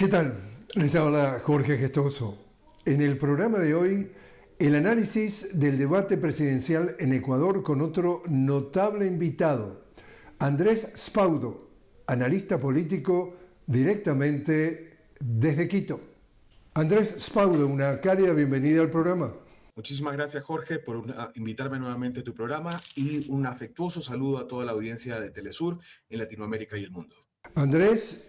¿Qué tal? Les habla Jorge Gestoso. En el programa de hoy, el análisis del debate presidencial en Ecuador con otro notable invitado, Andrés Spaudo, analista político directamente desde Quito. Andrés Spaudo, una cálida bienvenida al programa. Muchísimas gracias, Jorge, por invitarme nuevamente a tu programa y un afectuoso saludo a toda la audiencia de Telesur en Latinoamérica y el mundo. Andrés,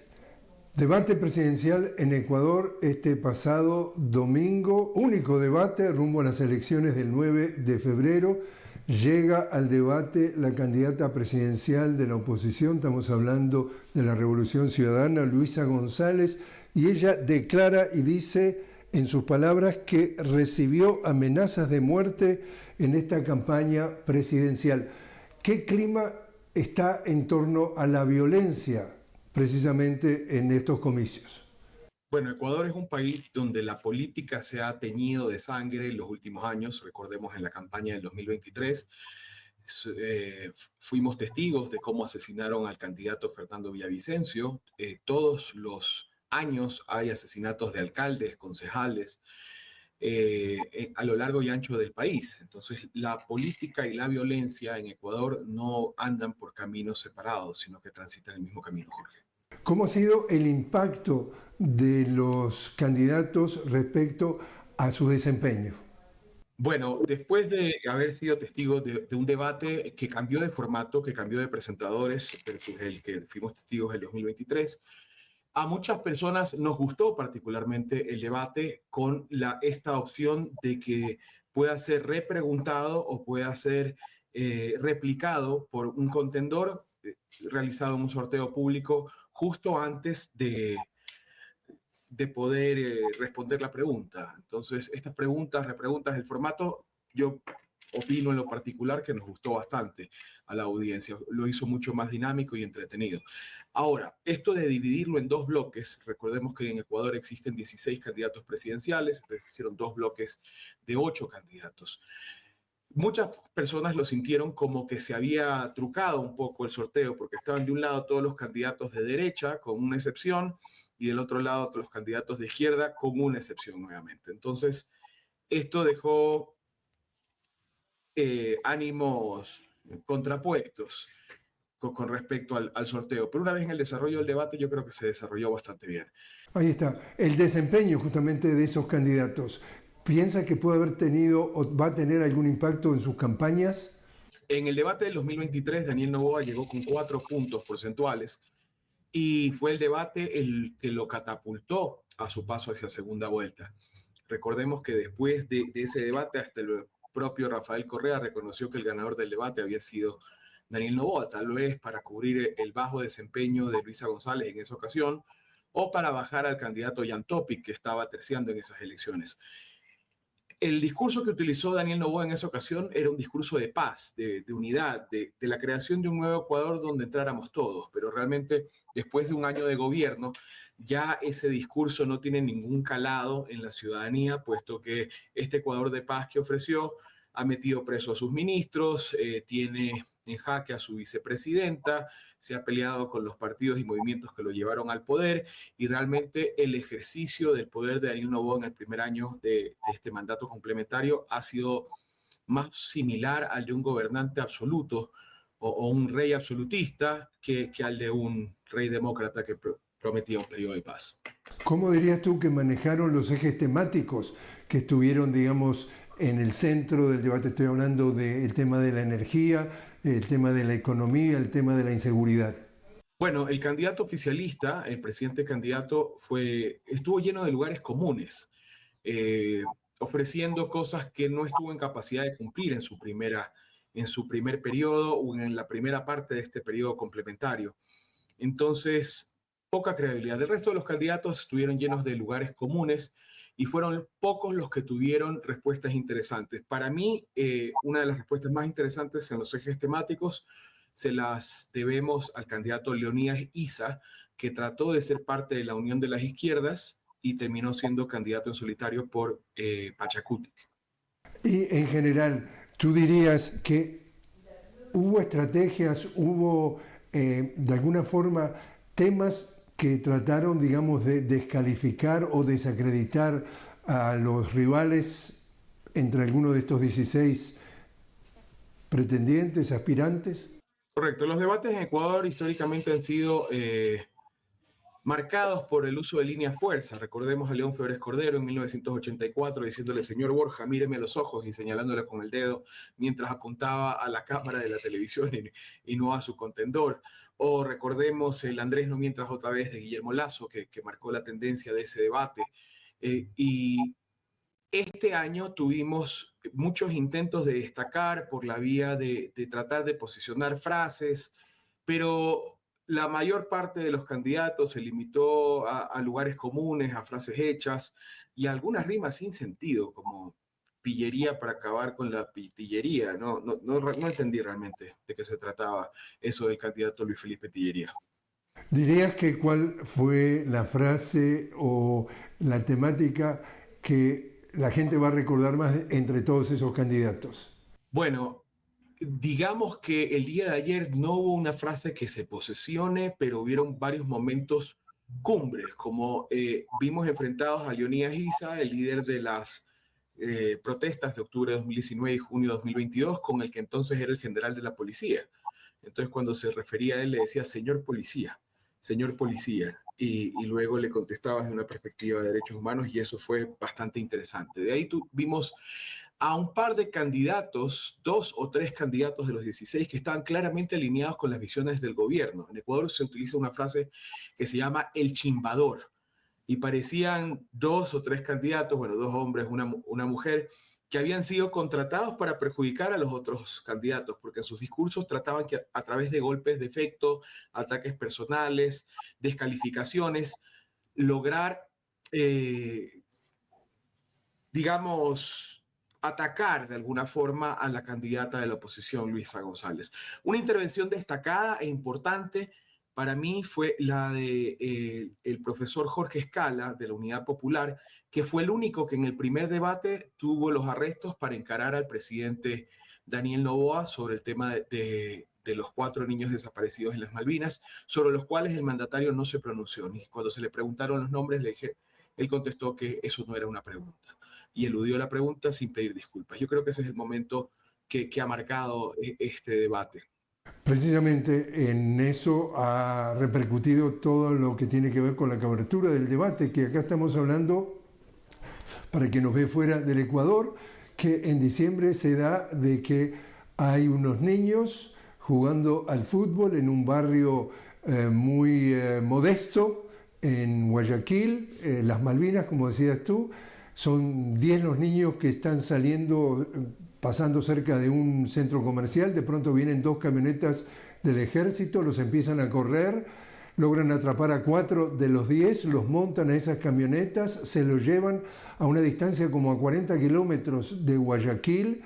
debate presidencial en Ecuador este pasado domingo, único debate rumbo a las elecciones del 9 de febrero. Llega al debate la candidata presidencial de la oposición, estamos hablando de la Revolución Ciudadana, Luisa González, y ella declara y dice en sus palabras que recibió amenazas de muerte en esta campaña presidencial. ¿Qué clima está en torno a la violencia precisamente en estos comicios? Bueno, Ecuador es un país donde la política se ha teñido de sangre en los últimos años. Recordemos en la campaña del 2023, fuimos testigos de cómo asesinaron al candidato Fernando Villavicencio. Todos los años hay asesinatos de alcaldes, concejales, a lo largo y ancho del país. Entonces, la política y la violencia en Ecuador no andan por caminos separados, sino que transitan el mismo camino, Jorge. ¿Cómo ha sido el impacto de los candidatos respecto a su desempeño? Bueno, después de haber sido testigo de un debate que cambió de formato, que cambió de presentadores, el que fuimos testigos el 2023, a muchas personas nos gustó particularmente el debate con esta opción de que pueda ser repreguntado o pueda ser replicado por un contendor realizado en un sorteo público justo antes de poder responder la pregunta. Entonces, estas preguntas, repreguntas, el formato, yo opino en lo particular que nos gustó bastante a la audiencia. Lo hizo mucho más dinámico y entretenido. Ahora, esto de dividirlo en dos bloques, recordemos que en Ecuador existen 16 candidatos presidenciales, entonces hicieron dos bloques de 8 candidatos. Muchas personas lo sintieron como que se había trucado un poco el sorteo, porque estaban de un lado todos los candidatos de derecha, con una excepción, y del otro lado todos los candidatos de izquierda, con una excepción nuevamente. Entonces, esto dejó ánimos contrapuestos con respecto al sorteo. Pero una vez en el desarrollo del debate, yo creo que se desarrolló bastante bien. Ahí está, el desempeño justamente de esos candidatos. ¿Piensa que puede haber tenido o va a tener algún impacto en sus campañas? En el debate del 2023, Daniel Noboa llegó con 4 puntos porcentuales y fue el debate el que lo catapultó a su paso hacia segunda vuelta. Recordemos que después de ese debate, hasta el propio Rafael Correa reconoció que el ganador del debate había sido Daniel Noboa, tal vez para cubrir el bajo desempeño de Luisa González en esa ocasión, o para bajar al candidato Jan Topic, que estaba terciando en esas elecciones. El discurso que utilizó Daniel Noboa en esa ocasión era un discurso de paz, de unidad, de la creación de un nuevo Ecuador donde entráramos todos, pero realmente después de un año de gobierno ya ese discurso no tiene ningún calado en la ciudadanía, puesto que este Ecuador de paz que ofreció ha metido preso a sus ministros, tiene en jaque a su vicepresidenta, se ha peleado con los partidos y movimientos que lo llevaron al poder, y realmente el ejercicio del poder de Daniel Noboa en el primer año de este mandato complementario ha sido más similar al de un gobernante absoluto o un rey absolutista que al de un rey demócrata que prometía un periodo de paz. ¿Cómo dirías tú que manejaron los ejes temáticos que estuvieron, digamos, en el centro del debate? Estoy hablando del tema de la energía, el tema de la economía, el tema de la inseguridad. Bueno, el candidato oficialista, el presidente candidato, estuvo lleno de lugares comunes, ofreciendo cosas que no estuvo en capacidad de cumplir en su primer periodo o en la primera parte de este periodo complementario. Entonces, poca credibilidad. El resto de los candidatos estuvieron llenos de lugares comunes y fueron pocos los que tuvieron respuestas interesantes. Para mí, una de las respuestas más interesantes en los ejes temáticos se las debemos al candidato Leonidas Issa, que trató de ser parte de la Unión de las Izquierdas y terminó siendo candidato en solitario por Pachacutic. Y en general, ¿tú dirías que hubo estrategias, hubo de alguna forma temas que trataron, digamos, de descalificar o desacreditar a los rivales entre algunos de estos 16 pretendientes, aspirantes? Correcto. Los debates en Ecuador históricamente han sido marcados por el uso de líneas fuerza. Recordemos a León Febres Cordero en 1984 diciéndole, señor Borja, míreme a los ojos y señalándole con el dedo mientras apuntaba a la cámara de la televisión y no a su contendor. O recordemos el Andrés no mientras otra vez de Guillermo Lasso, que marcó la tendencia de ese debate. Y este año tuvimos muchos intentos de destacar por la vía de tratar de posicionar frases, pero la mayor parte de los candidatos se limitó a lugares comunes, a frases hechas y a algunas rimas sin sentido, como pillería para acabar con la pitillería. No entendí realmente de qué se trataba eso del candidato Luis Felipe Tillería. ¿Dirías que cuál fue la frase o la temática que la gente va a recordar más entre todos esos candidatos? Bueno, digamos que el día de ayer no hubo una frase que se posesione, pero hubieron varios momentos cumbres, como vimos enfrentados a Leonidas Issa, el líder de las protestas de octubre de 2019 y junio de 2022, con el que entonces era el general de la policía. Entonces, cuando se refería a él, le decía, señor policía, y luego le contestaba desde una perspectiva de derechos humanos, y eso fue bastante interesante. De ahí vimos a un par de candidatos, 2 o 3 candidatos de los 16 que estaban claramente alineados con las visiones del gobierno. En Ecuador se utiliza una frase que se llama el chimbador, y parecían 2 o 3 candidatos, bueno, 2 hombres, una mujer, que habían sido contratados para perjudicar a los otros candidatos, porque en sus discursos trataban que a través de golpes de efecto, ataques personales, descalificaciones, lograr, digamos, atacar de alguna forma a la candidata de la oposición, Luisa González. Una intervención destacada e importante para mí fue la de el profesor Jorge Escala de la Unidad Popular, que fue el único que en el primer debate tuvo los arrestos para encarar al presidente Daniel Noboa sobre el tema de los 4 niños desaparecidos en las Malvinas, sobre los cuales el mandatario no se pronunció. Ni cuando se le preguntaron los nombres, le dije, él contestó que eso no era una pregunta y eludió la pregunta sin pedir disculpas. Yo creo que ese es el momento que ha marcado este debate. Precisamente en eso ha repercutido todo lo que tiene que ver con la cobertura del debate, que acá estamos hablando, para quien nos ve fuera del Ecuador, que en diciembre se da de que hay unos niños jugando al fútbol en un barrio muy modesto en Guayaquil, las Malvinas, como decías tú. Son 10 los niños que están saliendo, pasando cerca de un centro comercial. De pronto vienen 2 camionetas del ejército, los empiezan a correr, logran atrapar a 4 de los 10, los montan a esas camionetas, se los llevan a una distancia como a 40 kilómetros de Guayaquil.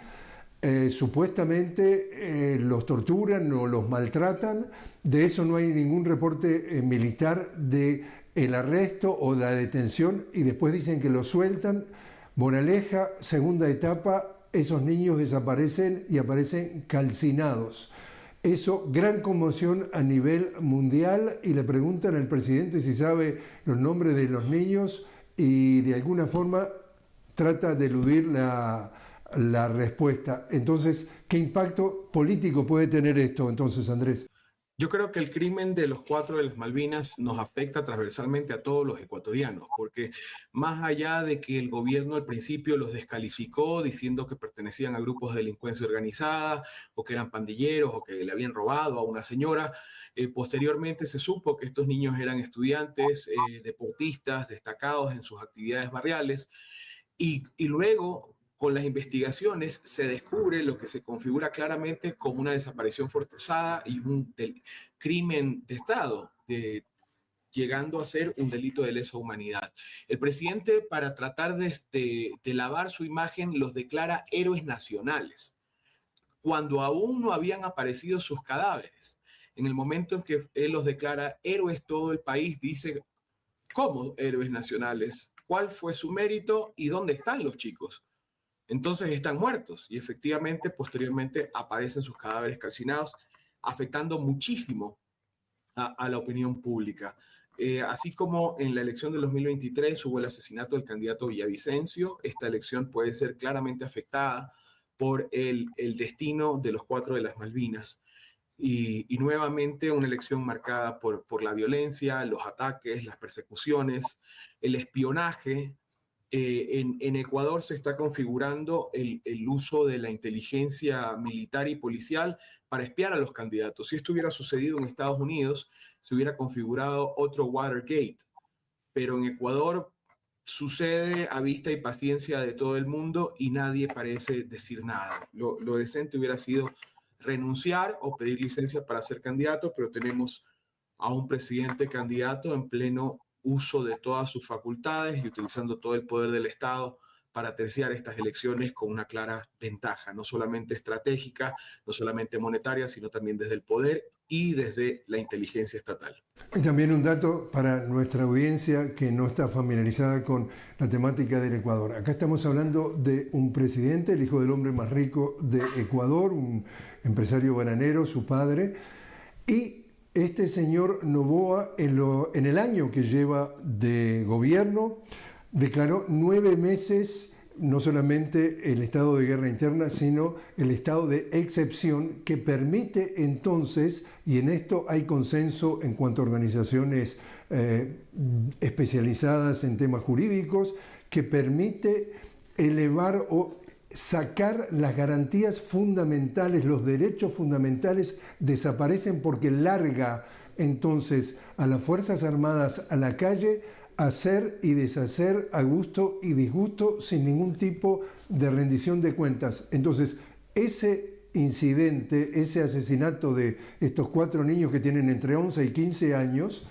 Supuestamente los torturan o los maltratan. De eso no hay ningún reporte militar de el arresto o la detención, y después dicen que los sueltan. Moraleja, segunda etapa, esos niños desaparecen y aparecen calcinados. Eso, gran conmoción a nivel mundial, y le preguntan al presidente si sabe los nombres de los niños y de alguna forma trata de eludir la respuesta. Entonces, ¿qué impacto político puede tener esto entonces, Andrés? Yo creo que el crimen de los 4 de las Malvinas nos afecta transversalmente a todos los ecuatorianos, porque más allá de que el gobierno al principio los descalificó diciendo que pertenecían a grupos de delincuencia organizada o que eran pandilleros o que le habían robado a una señora, posteriormente se supo que estos niños eran estudiantes, deportistas destacados en sus actividades barriales, y luego, con las investigaciones, se descubre lo que se configura claramente como una desaparición forzada y un crimen de Estado, llegando a ser un delito de lesa humanidad. El presidente, para tratar de lavar su imagen, los declara héroes nacionales, cuando aún no habían aparecido sus cadáveres. En el momento en que él los declara héroes, todo el país dice, ¿cómo héroes nacionales? ¿Cuál fue su mérito y dónde están los chicos? Entonces están muertos y efectivamente posteriormente aparecen sus cadáveres calcinados, afectando muchísimo a la opinión pública. Así como en la elección del 2023 hubo el asesinato del candidato Villavicencio, esta elección puede ser claramente afectada por el destino de los 4 de las Malvinas. Y nuevamente una elección marcada por la violencia, los ataques, las persecuciones, el espionaje. En Ecuador se está configurando el uso de la inteligencia militar y policial para espiar a los candidatos. Si esto hubiera sucedido en Estados Unidos, se hubiera configurado otro Watergate, pero en Ecuador sucede a vista y paciencia de todo el mundo y nadie parece decir nada. Lo decente hubiera sido renunciar o pedir licencia para ser candidato, pero tenemos a un presidente candidato en pleno uso de todas sus facultades y utilizando todo el poder del Estado para terciar estas elecciones con una clara ventaja, no solamente estratégica, no solamente monetaria, sino también desde el poder y desde la inteligencia estatal. Y también un dato para nuestra audiencia que no está familiarizada con la temática del Ecuador. Acá estamos hablando de un presidente, el hijo del hombre más rico de Ecuador, un empresario bananero, su padre, y este señor Noboa, en el año que lleva de gobierno, declaró 9 meses no solamente el estado de guerra interna, sino el estado de excepción que permite entonces, y en esto hay consenso en cuanto a organizaciones especializadas en temas jurídicos, que permite elevar o sacar las garantías fundamentales, los derechos fundamentales desaparecen porque larga entonces a las Fuerzas Armadas a la calle, hacer y deshacer a gusto y disgusto sin ningún tipo de rendición de cuentas. Entonces, ese incidente, ese asesinato de estos 4 niños que tienen entre 11 y 15 años,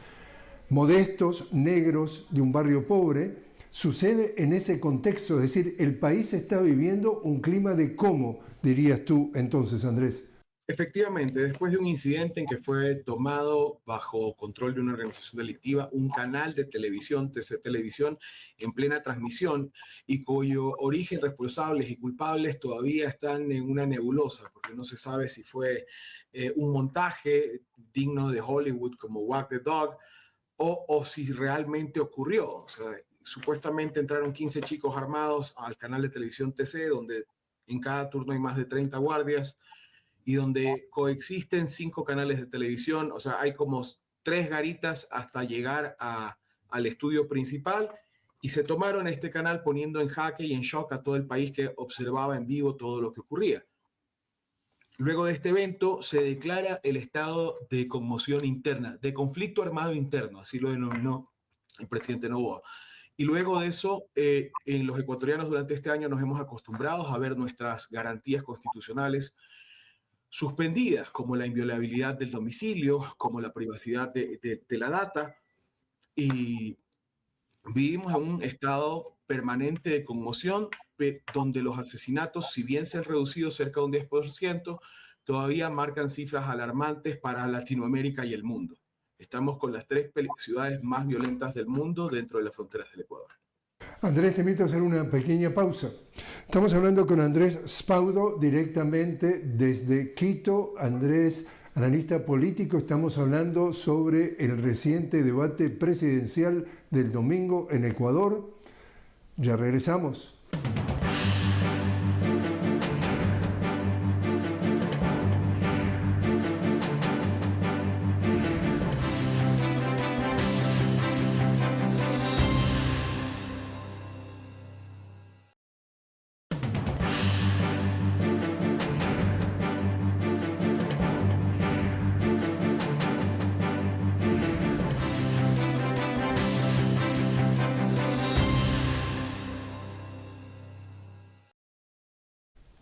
modestos, negros, de un barrio pobre, sucede en ese contexto, es decir, el país está viviendo un clima de cómo, dirías tú entonces, Andrés. Efectivamente, después de un incidente en que fue tomado bajo control de una organización delictiva un canal de televisión, TC Televisión, en plena transmisión y cuyo origen, responsables y culpables todavía están en una nebulosa, porque no se sabe si fue un montaje digno de Hollywood como Walk the Dog o si realmente ocurrió. O sea, supuestamente entraron 15 chicos armados al canal de televisión TC, donde en cada turno hay más de 30 guardias y donde coexisten 5 canales de televisión, o sea, hay como 3 garitas hasta llegar al estudio principal y se tomaron este canal poniendo en jaque y en shock a todo el país que observaba en vivo todo lo que ocurría. Luego de este evento se declara el estado de conmoción interna, de conflicto armado interno, así lo denominó el presidente Noboa. Y luego de eso, en los ecuatorianos durante este año nos hemos acostumbrado a ver nuestras garantías constitucionales suspendidas, como la inviolabilidad del domicilio, como la privacidad de la data, y vivimos en un estado permanente de conmoción, donde los asesinatos, si bien se han reducido cerca de un 10%, todavía marcan cifras alarmantes para Latinoamérica y el mundo. Estamos con las 3 ciudades más violentas del mundo dentro de las fronteras del Ecuador. Andrés, te invito a hacer una pequeña pausa. Estamos hablando con Andrés Spaudo directamente desde Quito. Andrés, analista político, estamos hablando sobre el reciente debate presidencial del domingo en Ecuador. Ya regresamos.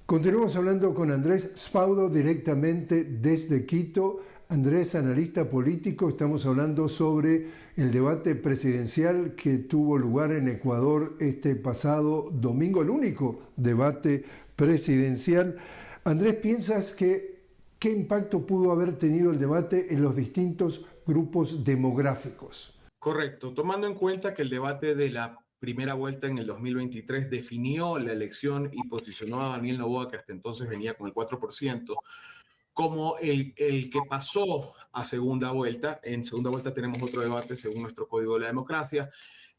Continuamos hablando con Andrés Spaudo directamente desde Quito. Andrés, analista político, estamos hablando sobre el debate presidencial que tuvo lugar en Ecuador este pasado domingo, el único debate presidencial. Andrés, ¿piensas que qué impacto pudo haber tenido el debate en los distintos grupos demográficos? Correcto, tomando en cuenta que el debate de la primera vuelta en el 2023 definió la elección y posicionó a Daniel Noboa, que hasta entonces venía con el 4%, como el que pasó a segunda vuelta. En segunda vuelta tenemos otro debate según nuestro Código de la Democracia.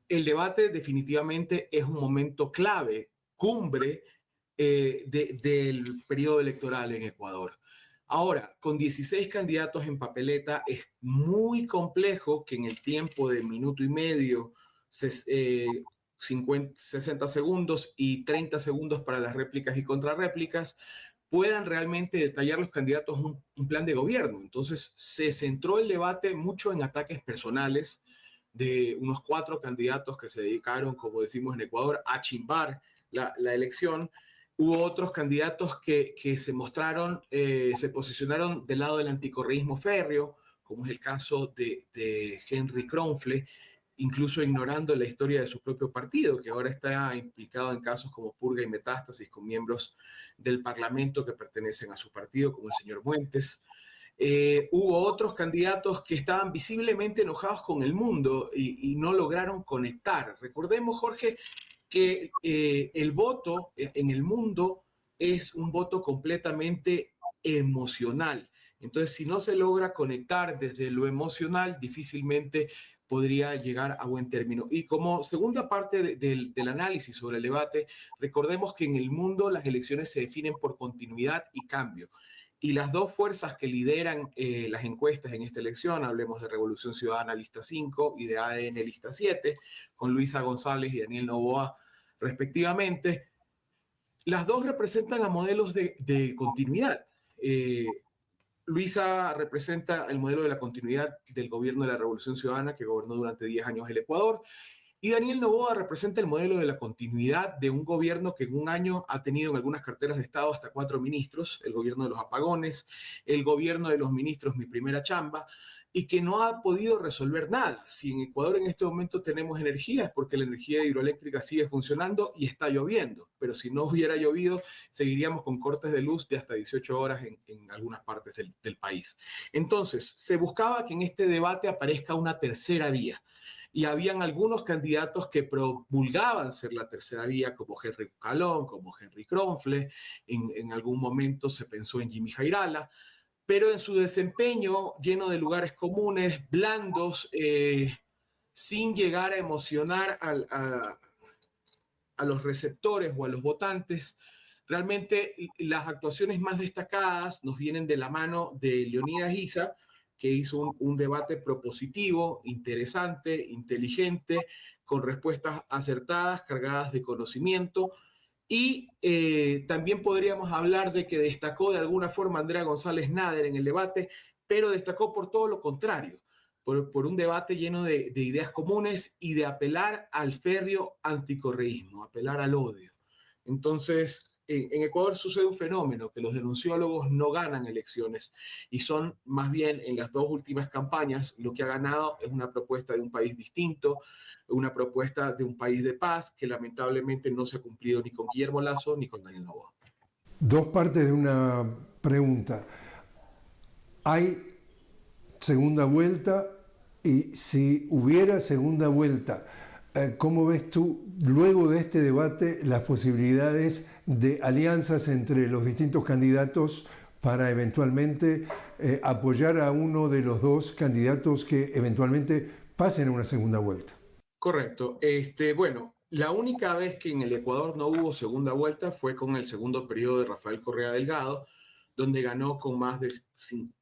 El debate definitivamente es un momento clave, cumbre del periodo electoral en Ecuador. Ahora, con 16 candidatos en papeleta, es muy complejo que en el tiempo de minuto y medio, 60 segundos y 30 segundos para las réplicas y contrarréplicas, puedan realmente detallar los candidatos un plan de gobierno. Entonces, se centró el debate mucho en ataques personales de unos 4 candidatos que se dedicaron, como decimos en Ecuador, a chimbar la elección. Hubo otros candidatos que se mostraron, se posicionaron del lado del anticorreísmo férreo, como es el caso de Henry Kronfle, incluso ignorando la historia de su propio partido, que ahora está implicado en casos como purga y metástasis con miembros del Parlamento que pertenecen a su partido, como el señor Muentes. Hubo otros candidatos que estaban visiblemente enojados con el mundo y no lograron conectar. Recordemos, Jorge, que el voto en el mundo es un voto completamente emocional. Entonces, si no se logra conectar desde lo emocional, difícilmente podría llegar a buen término. Y como segunda parte del análisis sobre el debate, recordemos que en el mundo las elecciones se definen por continuidad y cambio. Y las dos fuerzas que lideran las encuestas en esta elección, hablemos de Revolución Ciudadana Lista 5 y de ADN Lista 7, con Luisa González y Daniel Noboa respectivamente, las dos representan a modelos de continuidad. Luisa representa el modelo de la continuidad del gobierno de la Revolución Ciudadana que gobernó durante 10 años el Ecuador. Y Daniel Noboa representa el modelo de la continuidad de un gobierno que en un año ha tenido en algunas carteras de Estado hasta 4 ministros, el gobierno de los apagones, el gobierno de los ministros Mi Primera Chamba, y que no ha podido resolver nada. Si en Ecuador en este momento tenemos energía es porque la energía hidroeléctrica sigue funcionando y está lloviendo, pero si no hubiera llovido seguiríamos con cortes de luz de hasta 18 horas en algunas partes del país. Entonces, se buscaba que en este debate aparezca una tercera vía. Y habían algunos candidatos que promulgaban ser la tercera vía, como Henry Calón, como Henry Kronfle, en algún momento se pensó en Jimmy Jairala, pero en su desempeño lleno de lugares comunes, blandos, sin llegar a emocionar a los receptores o a los votantes, realmente las actuaciones más destacadas nos vienen de la mano de Leonidas Issa, que hizo un debate propositivo, interesante, inteligente, con respuestas acertadas, cargadas de conocimiento. Y también podríamos hablar de que destacó de alguna forma Andrea González Nader en el debate, pero destacó por todo lo contrario, por un debate lleno de ideas comunes y de apelar al férreo anticorreísmo, apelar al odio. Entonces, en Ecuador sucede un fenómeno, que los denunciólogos no ganan elecciones y son más bien en las dos últimas campañas lo que ha ganado es una propuesta de un país distinto, una propuesta de un país de paz que lamentablemente no se ha cumplido ni con Guillermo Lasso ni con Daniel Noboa. Dos partes de una pregunta. ¿Hay segunda vuelta? Y si hubiera segunda vuelta, ¿cómo ves tú, luego de este debate, las posibilidades de alianzas entre los distintos candidatos para eventualmente apoyar a uno de los dos candidatos que eventualmente pasen a una segunda vuelta? Correcto. Bueno, la única vez que en el Ecuador no hubo segunda vuelta fue con el segundo periodo de Rafael Correa Delgado, donde ganó con más de,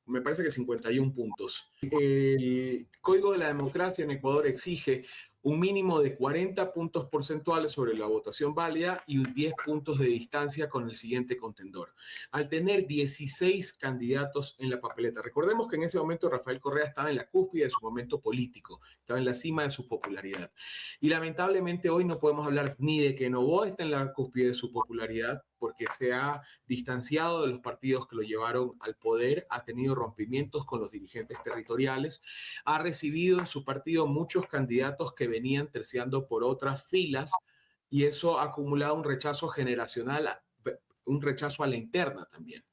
me parece que 51 puntos. El Código de la Democracia en Ecuador exige un mínimo de 40 puntos porcentuales sobre la votación válida y 10 puntos de distancia con el siguiente contendor. Al tener 16 candidatos en la papeleta, recordemos que en ese momento Rafael Correa estaba en la cúspide de su momento político, estaba en la cima de su popularidad. Y lamentablemente hoy no podemos hablar ni de que Noboa está en la cúspide de su popularidad, porque se ha distanciado de los partidos que lo llevaron al poder, ha tenido rompimientos con los dirigentes territoriales, ha recibido en su partido muchos candidatos que venían terciando por otras filas y eso ha acumulado un rechazo generacional, un rechazo a la interna también.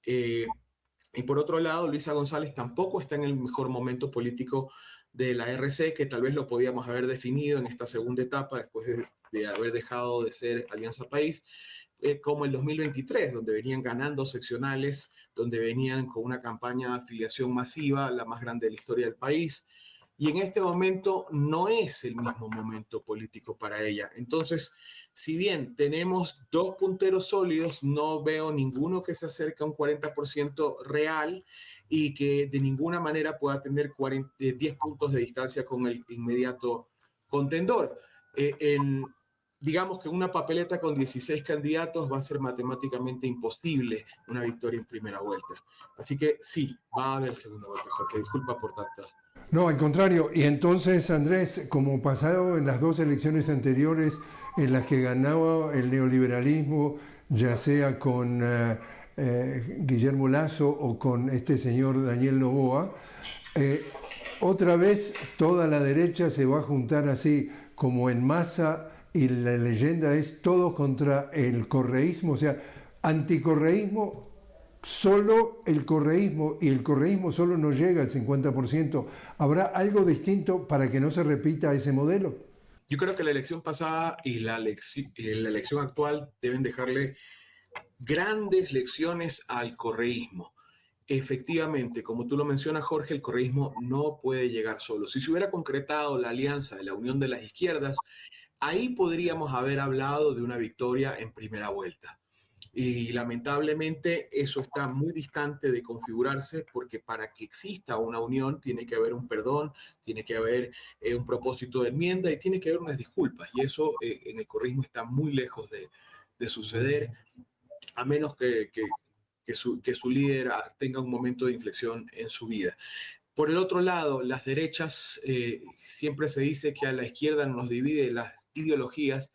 Y por otro lado, Luisa González tampoco está en el mejor momento político de la RC, que tal vez lo podíamos haber definido en esta segunda etapa, después de haber dejado de ser Alianza País, como el 2023, donde venían ganando seccionales, donde venían con una campaña de afiliación masiva, la más grande de la historia del país. Y en este momento no es el mismo momento político para ella. Entonces, si bien tenemos dos punteros sólidos, no veo ninguno que se acerque a un 40% real y que de ninguna manera pueda tener 10 puntos de distancia con el inmediato contendor. Digamos que una papeleta con 16 candidatos va a ser matemáticamente imposible una victoria en primera vuelta. Así que sí, va a haber segunda vuelta, Jorge. Disculpa por tanto. No, al contrario. Y entonces, Andrés, como pasado en las dos elecciones anteriores en las que ganaba el neoliberalismo, ya sea con Guillermo Lasso o con este señor Daniel Noboa, otra vez toda la derecha se va a juntar así como en masa y la leyenda es todos contra el correísmo, o sea, anticorreísmo. Solo el correísmo, y el correísmo solo no llega al 50%. ¿Habrá algo distinto para que no se repita ese modelo? Yo creo que la elección pasada y la elección actual deben dejarle grandes lecciones al correísmo. Efectivamente, como tú lo mencionas, Jorge, el correísmo no puede llegar solo. Si se hubiera concretado la alianza de la Unión de las Izquierdas, ahí podríamos haber hablado de una victoria en primera vuelta. Y lamentablemente eso está muy distante de configurarse porque para que exista una unión tiene que haber un perdón, tiene que haber un propósito de enmienda y tiene que haber unas disculpas. Y eso en el correísmo está muy lejos de suceder, a menos que su líder tenga un momento de inflexión en su vida. Por el otro lado, las derechas, siempre se dice que a la izquierda nos divide las ideologías,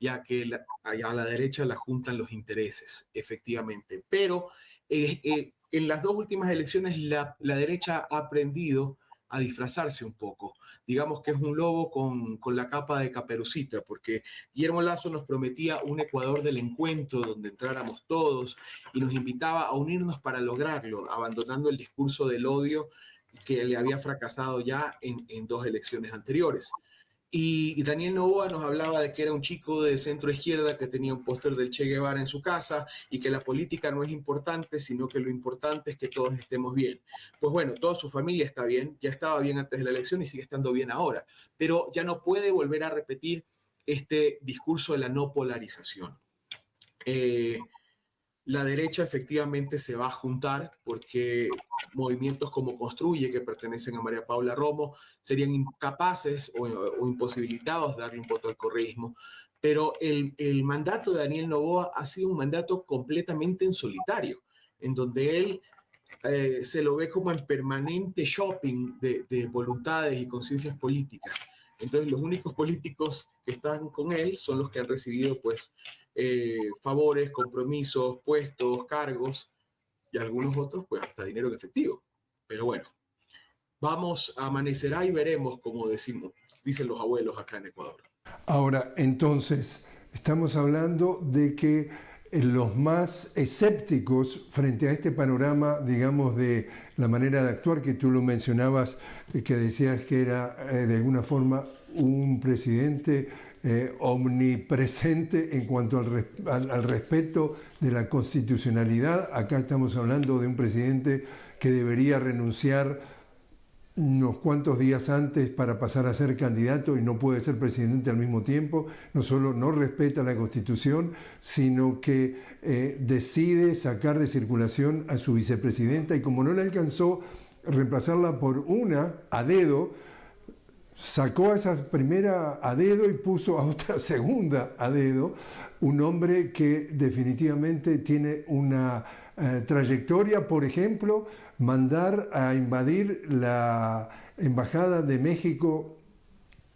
ya que a la derecha la juntan los intereses, efectivamente. Pero en las dos últimas elecciones la derecha ha aprendido a disfrazarse un poco. Digamos que es un lobo con la capa de Caperucita, porque Guillermo Lasso nos prometía un Ecuador del encuentro donde entráramos todos y nos invitaba a unirnos para lograrlo, abandonando el discurso del odio que le había fracasado ya en dos elecciones anteriores. Y Daniel Noboa nos hablaba de que era un chico de centro izquierda que tenía un póster del Che Guevara en su casa y que la política no es importante, sino que lo importante es que todos estemos bien. Pues bueno, toda su familia está bien, ya estaba bien antes de la elección y sigue estando bien ahora, pero ya no puede volver a repetir este discurso de la no polarización. La derecha efectivamente se va a juntar porque movimientos como Construye, que pertenecen a María Paula Romo, serían incapaces o imposibilitados de darle un voto al correísmo. Pero el mandato de Daniel Noboa ha sido un mandato completamente en solitario, en donde él se lo ve como en permanente shopping de voluntades y conciencias políticas. Entonces los únicos políticos que están con él son los que han recibido pues favores, compromisos, puestos, cargos y algunos otros pues hasta dinero en efectivo. Pero bueno, vamos, amanecerá y veremos, como dicen los abuelos acá en Ecuador. Ahora, entonces, estamos hablando de que los más escépticos frente a este panorama, digamos, de la manera de actuar que tú lo mencionabas, que decías que era de alguna forma un presidente omnipresente en cuanto al respeto de la constitucionalidad. Acá estamos hablando de un presidente que debería renunciar unos cuantos días antes para pasar a ser candidato y no puede ser presidente al mismo tiempo. No solo no respeta la Constitución, sino que decide sacar de circulación a su vicepresidenta y como no le alcanzó reemplazarla por una a dedo, sacó a esa primera a dedo y puso a otra segunda a dedo, un hombre que definitivamente tiene una trayectoria, por ejemplo, mandar a invadir la Embajada de México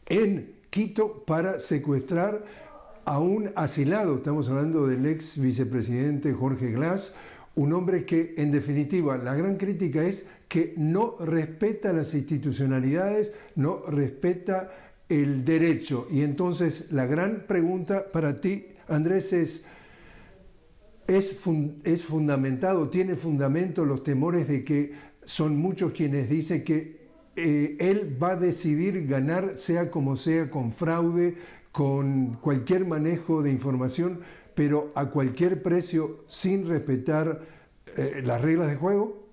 en Quito para secuestrar a un asilado. Estamos hablando del ex vicepresidente Jorge Glass, un hombre que, en definitiva, la gran crítica es que no respeta las institucionalidades, no respeta el derecho. Y entonces la gran pregunta para ti, Andrés, ¿es fundamentado, tiene fundamento los temores de que son muchos quienes dicen que él va a decidir ganar, sea como sea, con fraude, con cualquier manejo de información, pero a cualquier precio sin respetar las reglas de juego?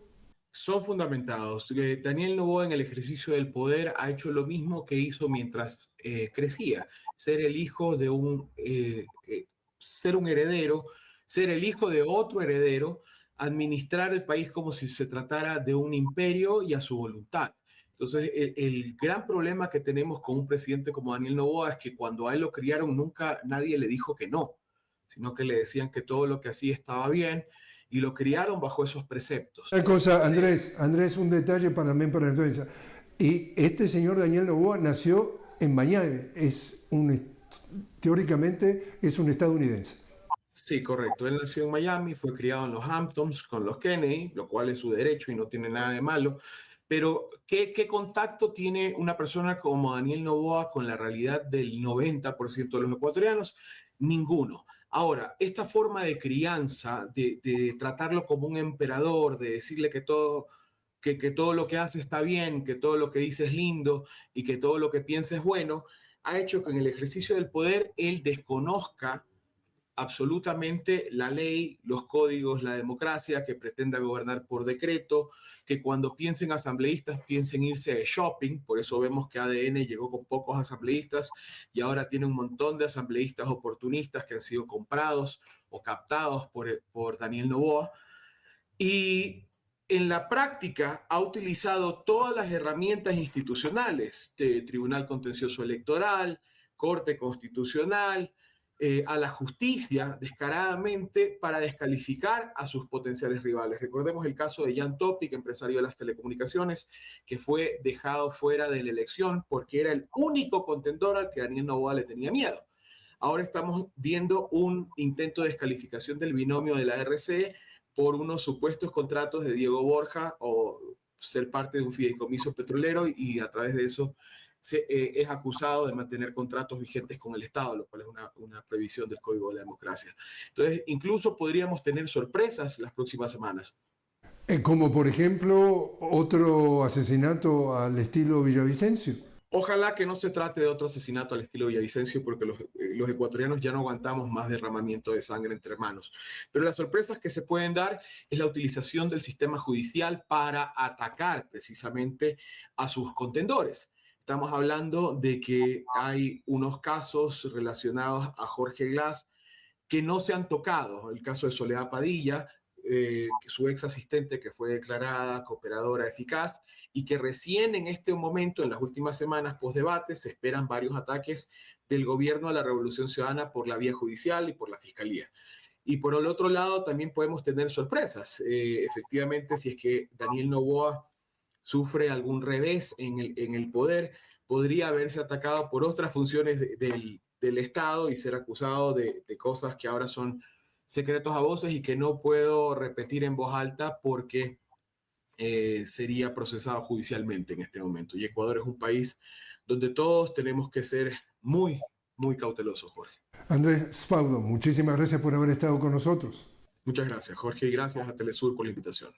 Son fundamentados. Daniel Noboa en el ejercicio del poder ha hecho lo mismo que hizo mientras crecía, ser el hijo de ser un heredero, ser el hijo de otro heredero, administrar el país como si se tratara de un imperio y a su voluntad. Entonces, el gran problema que tenemos con un presidente como Daniel Noboa es que cuando a él lo criaron nunca nadie le dijo que no, sino que le decían que todo lo que hacía estaba bien y lo criaron bajo esos preceptos. Una cosa, Andrés, un detalle para mí, para la influencia. Y este señor Daniel Noboa nació en Miami, teóricamente es un estadounidense. Sí, correcto. Él nació en Miami, fue criado en los Hamptons con los Kennedy, lo cual es su derecho y no tiene nada de malo. Pero, ¿qué contacto tiene una persona como Daniel Noboa con la realidad del 90% de los ecuatorianos? Ninguno. Ahora, esta forma de crianza, de tratarlo como un emperador, de decirle que todo lo que hace está bien, que todo lo que dice es lindo y que todo lo que piensa es bueno, ha hecho que en el ejercicio del poder él desconozca absolutamente la ley, los códigos, la democracia, que pretenda gobernar por decreto, que cuando piensen asambleístas piensen irse de shopping, por eso vemos que ADN llegó con pocos asambleístas y ahora tiene un montón de asambleístas oportunistas que han sido comprados o captados por Daniel Noboa. Y en la práctica ha utilizado todas las herramientas institucionales de Tribunal Contencioso Electoral, Corte Constitucional, a la justicia descaradamente para descalificar a sus potenciales rivales. Recordemos el caso de Jan Topic, empresario de las telecomunicaciones, que fue dejado fuera de la elección porque era el único contendor al que Daniel Noboa le tenía miedo. Ahora estamos viendo un intento de descalificación del binomio de la RCE por unos supuestos contratos de Diego Borja o ser parte de un fideicomiso petrolero y a través de eso es acusado de mantener contratos vigentes con el Estado, lo cual es una previsión del Código de la Democracia. Entonces, incluso podríamos tener sorpresas las próximas semanas. Como por ejemplo otro asesinato al estilo Villavicencio. Ojalá que no se trate de otro asesinato al estilo Villavicencio, porque los ecuatorianos ya no aguantamos más derramamiento de sangre entre manos. Pero las sorpresas que se pueden dar es la utilización del sistema judicial para atacar precisamente a sus contendores. Estamos hablando de que hay unos casos relacionados a Jorge Glass que no se han tocado. El caso de Soledad Padilla, su ex asistente que fue declarada cooperadora eficaz y que recién en este momento, en las últimas semanas post-debate, se esperan varios ataques del gobierno a la Revolución Ciudadana por la vía judicial y por la Fiscalía. Y por el otro lado también podemos tener sorpresas. Efectivamente, si es que Daniel Noboa sufre algún revés en el poder, podría haberse atacado por otras funciones del Estado y ser acusado de cosas que ahora son secretos a voces y que no puedo repetir en voz alta porque sería procesado judicialmente en este momento. Y Ecuador es un país donde todos tenemos que ser muy, muy cautelosos, Jorge. Andrés Sfaudo, muchísimas gracias por haber estado con nosotros. Muchas gracias, Jorge, y gracias a Telesur por la invitación.